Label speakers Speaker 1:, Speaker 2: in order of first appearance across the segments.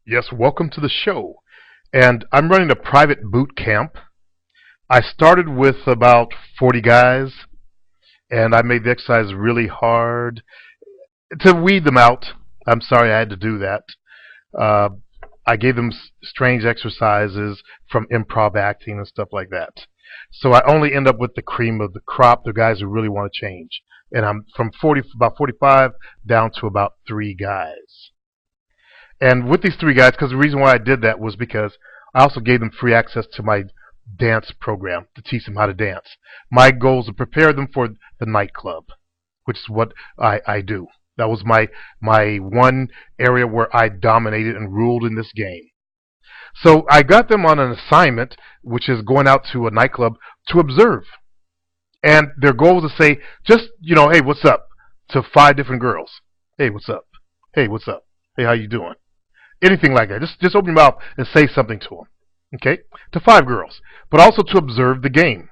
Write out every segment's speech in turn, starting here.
Speaker 1: Yes, welcome to the show. And I'm running a private boot camp. I started with about 40 guys, and I made the exercise really hard to weed them out. I'm sorry I had to do that. Uh, I gave them strange exercises from improv acting and stuff like that. So I only end up with the cream of the crop, the guys who really want to change. And I'm from about 45 down to about 3 guys. And with these 3 guys, because the reason why I did that was because I also gave them free access to my dance program to teach them how to dance. My goal is to prepare them for the nightclub, which is what I do. That was my one area where I dominated and ruled in this game. So I got them on an assignment, which is going out to a nightclub to observe. And their goal was to say, just, hey, what's up? To 5 different girls. Hey, what's up? Hey, what's up? Hey, how you doing? Anything like that. Just open your mouth and say something to them. Okay? To 5 girls. But also to observe the game.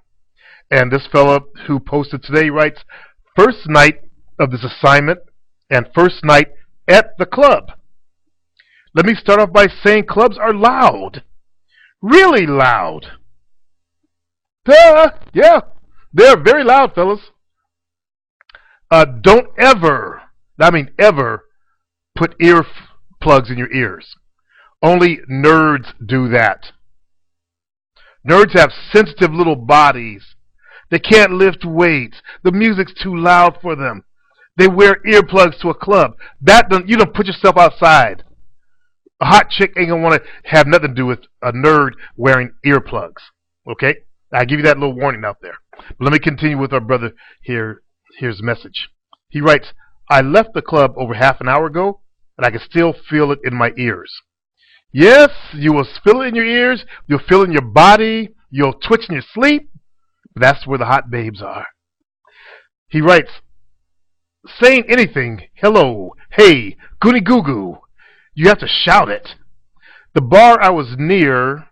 Speaker 1: And this fella who posted today writes, first night of this assignment and first night at the club. Let me start off by saying clubs are loud. Really loud. Duh! Yeah, they're very loud, fellas. Don't ever, ever, put ear plugs in your ears. Only nerds do that. Nerds have sensitive little bodies. They can't lift weights. The music's too loud for them. They wear earplugs to a club. You don't put yourself outside. A hot chick ain't gonna want to have nothing to do with a nerd wearing earplugs. Okay? I give you that little warning out there. But let me continue with our brother here. Here's the message. He writes, I left the club over half an hour ago, and I can still feel it in my ears. Yes, you will feel it in your ears. You'll feel it in your body. You'll twitch in your sleep. But that's where the hot babes are. He writes, saying anything, hello, hey, goody goo goo, you have to shout it. The bar I was near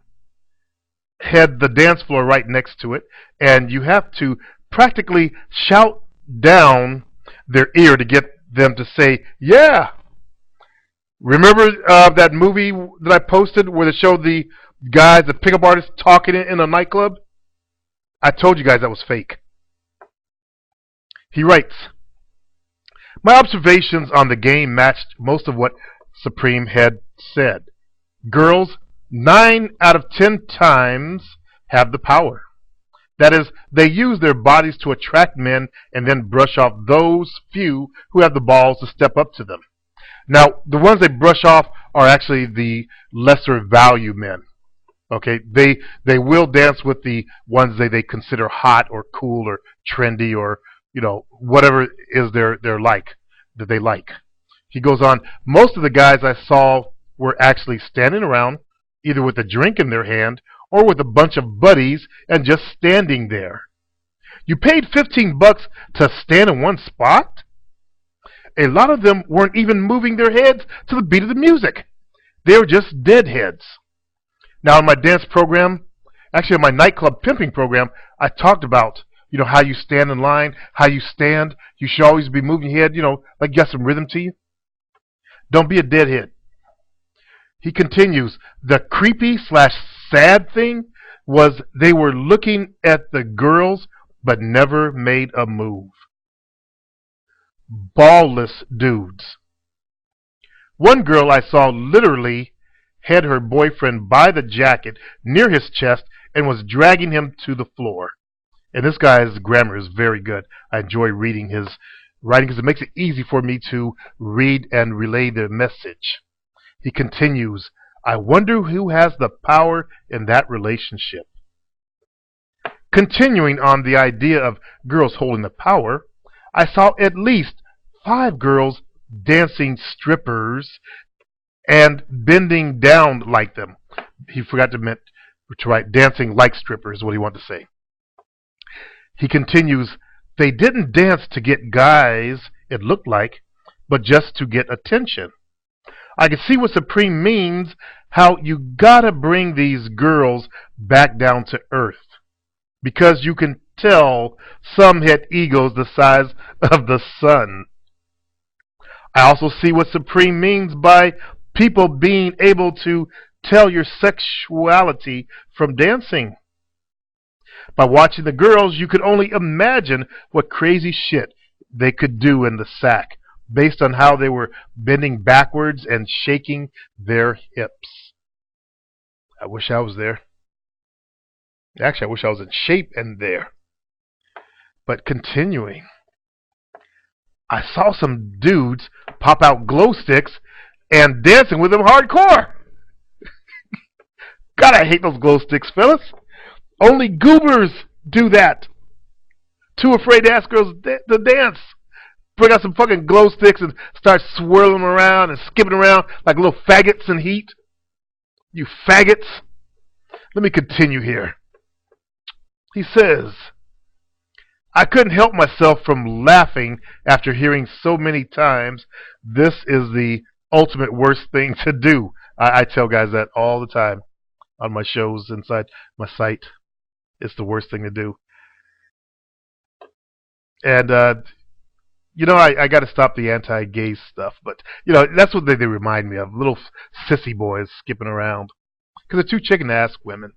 Speaker 1: had the dance floor right next to it, and you have to practically shout down their ear to get them to say, yeah. Remember that movie that I posted where they showed the guys, the pickup artists, talking in a nightclub? I told you guys that was fake. He writes, my observations on the game matched most of what Supreme had said. Girls, 9 out of 10 times have the power. That is, they use their bodies to attract men and then brush off those few who have the balls to step up to them. Now, the ones they brush off are actually the lesser value men. Okay, they will dance with the ones they consider hot or cool or trendy or whatever is their like that they like. He goes on, most of the guys I saw were actually standing around either with a drink in their hand or with a bunch of buddies and just standing there. You paid $15 to stand in one spot? A lot of them weren't even moving their heads to the beat of the music. They were just deadheads. Now in my dance program, actually in my nightclub pimping program, I talked about, how you stand in line, how you stand. You should always be moving your head, like you got some rhythm to you. Don't be a deadhead. He continues, the creepy/sad thing was they were looking at the girls but never made a move. Ballless dudes. One girl I saw literally had her boyfriend by the jacket near his chest and was dragging him to the floor. And this guy's grammar is very good. I enjoy reading his writing because it makes it easy for me to read and relay the message. He continues, I wonder who has the power in that relationship. Continuing on the idea of girls holding the power, I saw at least 5 girls dancing strippers and bending down like them. He forgot to write dancing like strippers is what he wanted to say. He continues, they didn't dance to get guys, it looked like, but just to get attention. I can see what Supreme means, how you gotta bring these girls back down to earth. Because you can tell some had egos the size of the sun. I also see what Supreme means by people being able to tell your sexuality from dancing. By watching the girls, you could only imagine what crazy shit they could do in the sack based on how they were bending backwards and shaking their hips. I wish I was there. Actually, I wish I was in shape and there. But continuing, I saw some dudes pop out glow sticks and dancing with them hardcore. God, I hate those glow sticks, fellas. Only goobers do that. Too afraid to ask girls to dance. Bring out some fucking glow sticks and start swirling them around and skipping around like little faggots in heat. You faggots. Let me continue here. He says, I couldn't help myself from laughing after hearing so many times, this is the ultimate worst thing to do. I tell guys that all the time on my shows inside my site. It's the worst thing to do. And, I got to stop the anti-gay stuff. But, that's what they remind me of. Little sissy boys skipping around. Because they're too chicken to ask women.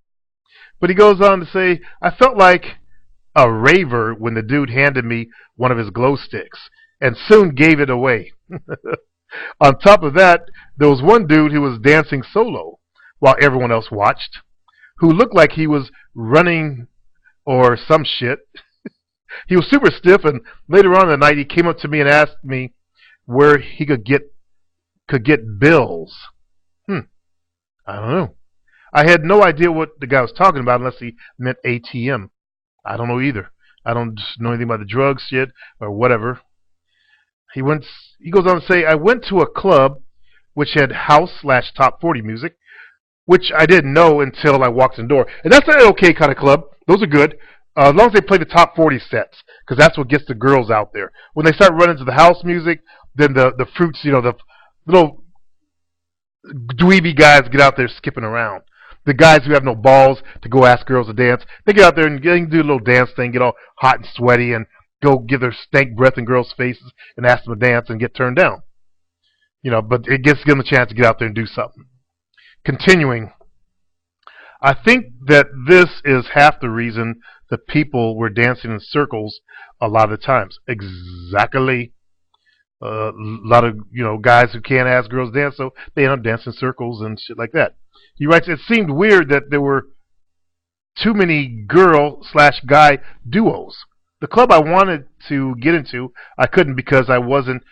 Speaker 1: But he goes on to say, I felt like a raver when the dude handed me one of his glow sticks and soon gave it away. On top of that, there was one dude who was dancing solo while everyone else watched, who looked like he was running or some shit. He was super stiff, and later on in the night he came up to me and asked me where he could get bills. I don't know. I had no idea what the guy was talking about unless he meant ATM. I don't know either. I don't know anything about the drugs shit or whatever. He goes on to say, I went to a club which had house/top 40 music, which I didn't know until I walked in the door. And that's an okay kind of club. Those are good. As long as they play the top 40 sets, because that's what gets the girls out there. When they start running to the house music, then the fruits, the little dweeby guys get out there skipping around. The guys who have no balls to go ask girls to dance, they get out there and do a little dance thing, get all hot and sweaty, and go give their stank breath in girls' faces and ask them to dance and get turned down. But it gives them a chance to get out there and do something. Continuing, I think that this is half the reason the people were dancing in circles a lot of the times. Exactly. A lot of guys who can't ask girls to dance, so they end up dancing in circles and shit like that. He writes, it seemed weird that there were too many girl/guy duos. The club I wanted to get into, I couldn't because it wasn't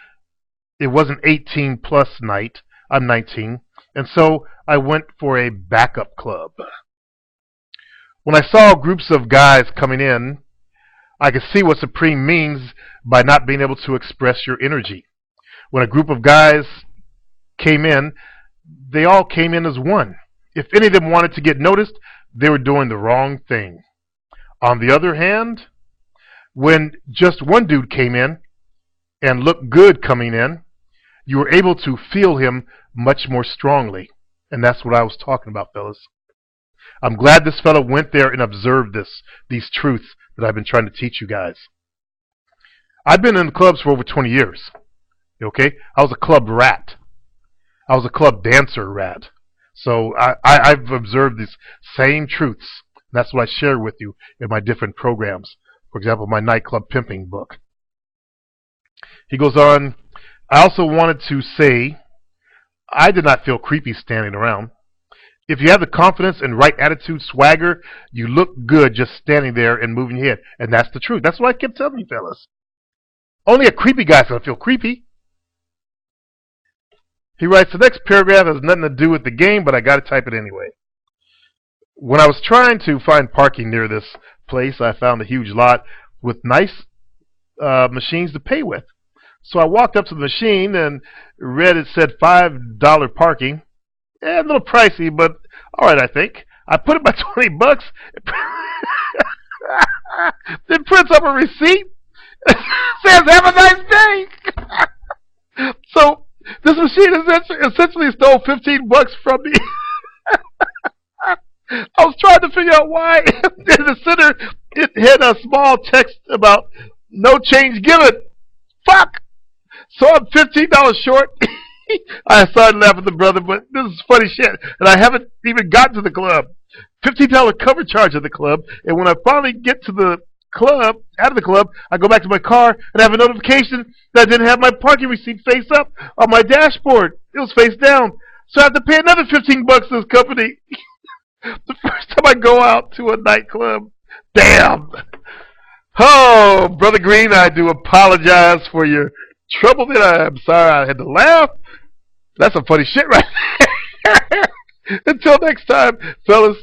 Speaker 1: 18 plus night. I'm 19. And so I went for a backup club. When I saw groups of guys coming in, I could see what Supreme means by not being able to express your energy. When a group of guys came in, they all came in as one. If any of them wanted to get noticed, they were doing the wrong thing. On the other hand, when just one dude came in and looked good coming in, you were able to feel him much more strongly. And that's what I was talking about, fellas. I'm glad this fellow went there and observed these truths that I've been trying to teach you guys. I've been in the clubs for over 20 years. Okay? I was a club rat. I was a club dancer rat. So I've observed these same truths. That's what I share with you in my different programs. For example, my nightclub pimping book. He goes on, I also wanted to say, I did not feel creepy standing around. If you have the confidence and right attitude, swagger, you look good just standing there and moving your head. And that's the truth. That's what I kept telling you, fellas. Only a creepy guy's going to feel creepy. He writes, the next paragraph has nothing to do with the game, but I got to type it anyway. When I was trying to find parking near this place, I found a huge lot with nice machines to pay with. So I walked up to the machine and read it said $5 parking. A little pricey, but all right, I think. I put it by $20. Then prints up a receipt. Says, have a nice day. So this machine essentially stole $15 from me. I was trying to figure out why. In the center, it had a small text about no change given. Fuck. So I'm $15 short. I started laughing at the brother, but this is funny shit. And I haven't even gotten to the club. $15 cover charge at the club. And when I finally get to the club, out of the club, I go back to my car and I have a notification that I didn't have my parking receipt face up on my dashboard. It was face down. So I have to pay another $15 to this company. The first time I go out to a nightclub. Damn. Oh, Brother Green, I do apologize for your trouble there. I'm sorry I had to laugh. That's some funny shit right there. Until next time, fellas.